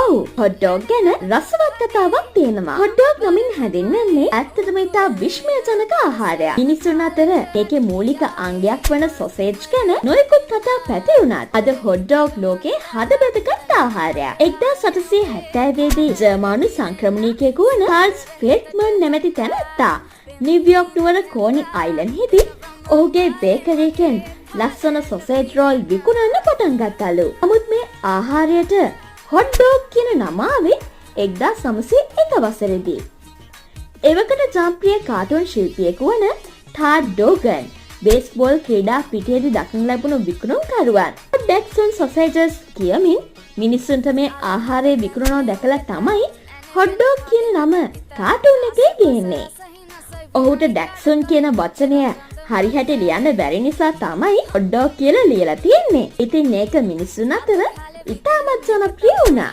ඔව් hot dog ගැන රසවත් කතාවක් තියෙනවා. හොට් ඩොග් නමින් හැඳින්වෙන්නේ ඇත්තටම ඉතා විස්මයජනක ආහාරයක්. මිනිසුන් අතර ඒකේ මූලික අංගයක් වන සොසේජ් ගැන නොයෙකුත් කතා පැති වුණත් අද හොට් ඩොග් ලෝකේ හදබැදගත් ආහාරයක්. 1870 දී ජර්මනි සංක්‍රමණිකයෙකු වන කාල්ස් ෆෙල්ට්මන් නැමැති තැනැත්තා නිව්යෝක් නුවර කෝනි අයිලන්ඩ්ෙහිදී ඔහුගේ බේකරියකින් ලස්සන සොසේජ් රෝල් විකුණන්න පටන් ගත්තලු. නමුත් මේ ආහාරයට හොට් ඩොග් කියන නම ආවේ 1901 වසරේදී. එවකට ජනප්‍රිය කාටුන් ශිල්පියෙකු වන ටාඩ් ඩෝගන් බේස්බෝල් ක්‍රීඩා පිටියේදී දක්න ලැබුණු විකුණුම්කරුවන් ඩැක්සන් සොසේජස් කියමින් මිනිස්සුන්ට මේ ආහාරය විකුණනවා දැකලා තමයි හොට් ඩොග් කියන නම කාටුන් එකේ ගේන්නේ. ඔහුට ඩැක්සන් කියන වචනය හරියට ලියන්න බැරි නිසා තමයි හොට් ඩොග් කියලා ලියලා තියෙන්නේ. ඉතින් මේක මිනිස්සුන් අතර ඉතාමත් ජනප්‍රිය වුණා.